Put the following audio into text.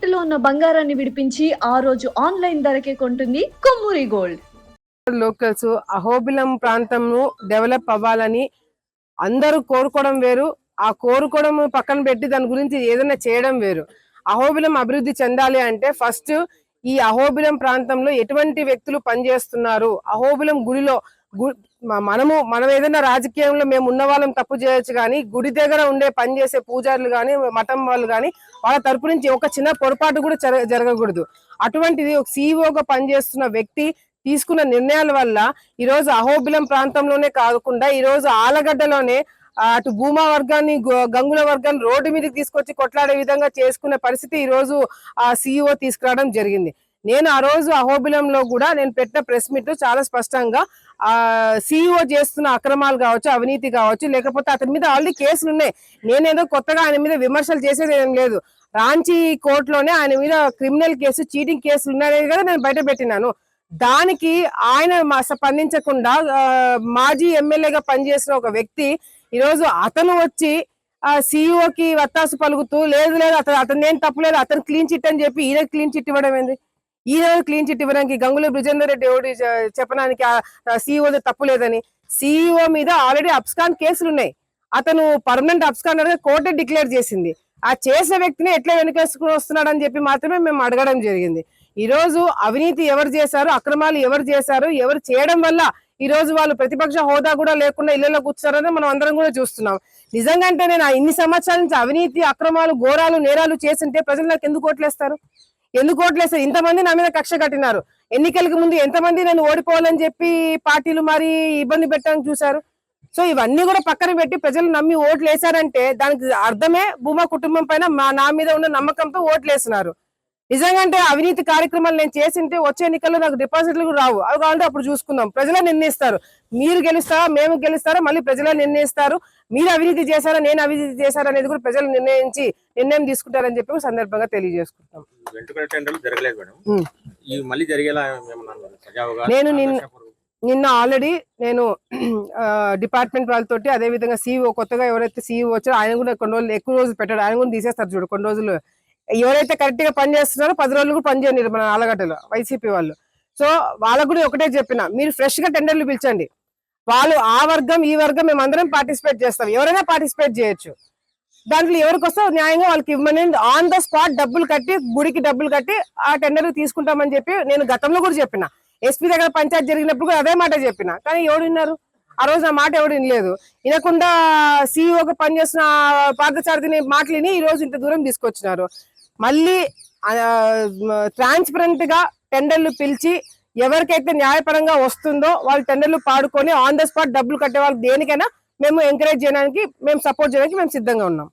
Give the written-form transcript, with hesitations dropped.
తాకట్టులో ఉన్న బంగారాన్ని విడిపించి ఆ రోజు ఆన్లైన్ ధరకే కొంటుంది కొమ్మూరి గోల్డ్. లోకల్స్ అహోబిలం ప్రాంతంను డెవలప్ అవ్వాలని అందరూ కోరుకోవడం వేరు, ఆ కోరుకోవడం పక్కన పెట్టి దాని గురించి ఏదైనా చేయడం వేరు. అహోబిలం అభివృద్ధి చెందాలి అంటే ఫస్ట్ ఈ అహోబిలం ప్రాంతంలో ఎటువంటి వ్యక్తులు పనిచేస్తున్నారు, అహోబిలం గుడిలో మనం ఏదైనా రాజకీయంలో మేము ఉన్న వాళ్ళం తప్పు చేయొచ్చు, కానీ గుడి దగ్గర ఉండే పనిచేసే పూజారులు కానీ మఠం వాళ్ళు కానీ వాళ్ళ తరపు నుంచి ఒక చిన్న పొరపాటు కూడా జరగకూడదు. అటువంటిది ఒక సిఇఓగా పనిచేస్తున్న వ్యక్తి తీసుకున్న నిర్ణయాల వల్ల ఈరోజు అహోబిలం ప్రాంతంలోనే కాకుండా ఈరోజు ఆలగడ్డలోనే అటు భూమా వర్గాన్ని గంగుల వర్గాన్ని రోడ్డు మీదకి తీసుకొచ్చి కొట్లాడే విధంగా చేసుకునే పరిస్థితి ఈరోజు ఆ సిఇఓ తీసుకురావడం జరిగింది. నేను ఆ రోజు అహోబిలంలో కూడా నేను పెట్టిన ప్రెస్ మీట్ చాలా స్పష్టంగా సిఇఓ చేస్తున్న అక్రమాలు కావచ్చు, అవినీతి కావచ్చు, లేకపోతే అతని మీద ఆల్రెడీ కేసులు ఉన్నాయి. నేనేదో కొత్తగా ఆయన మీద విమర్శలు చేసేది ఏం లేదు. రాంచీ కోర్టులోనే ఆయన మీద క్రిమినల్ కేసు, చీటింగ్ కేసులు ఉన్నాయని కదా నేను బయట పెట్టినాను. దానికి ఆయన స్పందించకుండా మాజీ ఎమ్మెల్యేగా పనిచేసిన ఒక వ్యక్తి ఈరోజు అతను వచ్చి సిఇఓకి వత్తాసు పలుకుతూ లేదు అతను ఏం తప్పులేదు, అతను క్లీన్ చిట్ అని చెప్పి ఈయన క్లీన్ చిట్ ఇవ్వడం ఏంది? ఈయన క్లీన్ చిట్ ఇవ్వడానికి గంగుల బ్రిజేందర్ రెడ్డి ఎవరు చెప్పడానికి సిఇఓ తప్పు లేదని? సిఇఓ మీద ఆల్రెడీ అబ్స్కాన్ కేసులు ఉన్నాయి. అతను పర్మనెంట్ అబ్స్కాన్ కోర్టే డిక్లేర్ చేసింది. ఆ చేసిన వ్యక్తిని ఎట్లా వెనుకేసుకుని వస్తున్నాడు అని చెప్పి మాత్రమే మేము అడగడం జరిగింది. ఈ రోజు అవినీతి ఎవరు చేశారు, అక్రమాలు ఎవరు చేశారు, ఎవరు చేయడం వల్ల ఈ రోజు వాళ్ళు ప్రతిపక్ష హోదా కూడా లేకుండా ఇళ్లలో కూర్చున్నారని మనం అందరం కూడా చూస్తున్నాం. నిజంగా అంటే నేను ఇన్ని సంవత్సరాల నుంచి అవినీతి, అక్రమాలు, ఘోరాలు, నేరాలు చేస్తుంటే ప్రజలు నాకు ఎందుకు ఓట్లేస్తారు? ఇంతమంది నా మీద కక్ష కట్టినారు. ఎన్నికలకు ముందు ఎంతమంది నేను ఓడిపోవాలని చెప్పి పార్టీలు మరి ఇబ్బంది పెట్టడానికి చూశారు. సో ఇవన్నీ కూడా పక్కన పెట్టి ప్రజలు నమ్మి ఓట్లు వేశారంటే దానికి అర్థమే భూమా కుటుంబం పైన నా మీద ఉన్న నమ్మకంతో ఓట్లు వేసినారు. నిజంగా అంటే అవినీతి కార్యక్రమాలు నేను చేసింటే వచ్చే ఎన్నికల్లో నాకు డిపాజిట్లు కూడా రావు. అవి కావాలంటే అప్పుడు చూసుకుందాం. ప్రజలే నిర్ణయిస్తారు. మీరు గెలుస్తారా, మేము గెలుస్తారా, మళ్ళీ ప్రజలే నిర్ణయిస్తారు. మీరు అవినీతి చేశారా, నేను అవినీతి చేశారా అనేది కూడా ప్రజలు నిర్ణయం తీసుకుంటారని చెప్పి సందర్భంగా తెలియజేసుకుంటాం. నేను నిన్న ఆల్రెడీ నేను డిపార్ట్మెంట్ వాళ్ళతోటి, అదే విధంగా సిఇఓ కొత్తగా ఎవరైతే సిఇఓ వచ్చారో ఆయన కూడా కొన్ని రోజులు ఎక్కువ రోజులు పెట్టాడు. ఆయన కూడా తీసేస్తారు చూడు. కొన్ని రోజులు ఎవరైతే కరెక్ట్ గా పనిచేస్తున్నారో 10 రోజులు కూడా పనిచేయరు మన ఆలగడ్డలో వైసీపీ వాళ్ళు. సో వాళ్ళకు కూడా ఒకటే చెప్పిన, మీరు ఫ్రెష్ గా టెండర్లు పిలిచండి. వాళ్ళు ఆ వర్గం ఈ వర్గం మేము అందరం పార్టిసిపేట్ చేస్తాం, ఎవరైనా పార్టిసిపేట్ చేయొచ్చు. దాంట్లో ఎవరికి వస్తే న్యాయంగా వాళ్ళకి ఇవ్వమని ఆన్ ద స్పాట్ డబ్బులు కట్టి, గుడికి డబ్బులు కట్టి ఆ టెండర్లు తీసుకుంటామని చెప్పి నేను గతంలో కూడా చెప్పిన. ఎస్పీ దగ్గర పంచాయతీ జరిగినప్పుడు కూడా అదే మాట చెప్పిన. కానీ ఎవరు విన్నారు? ఆ రోజు నా మాట ఎవరు వినలేదు. వినకుండా సిఇఓగా పనిచేస్తున్న పార్థసారథిని మాటలిని ఈ రోజు ఇంత దూరం తీసుకొచ్చినారు. మళ్ళీ ట్రాన్స్పరెంట్ గా టెండర్లు పిలిచి ఎవరికైతే న్యాయపరంగా వస్తుందో వాళ్ళు టెండర్లు పాడుకొని ఆన్ ద స్పాట్ డబ్బులు కట్టే వాళ్ళకి దేనికైనా మేము ఎంకరేజ్ చేయడానికి, మేము సపోర్ట్ చేయడానికి మేము సిద్ధంగా ఉన్నాం.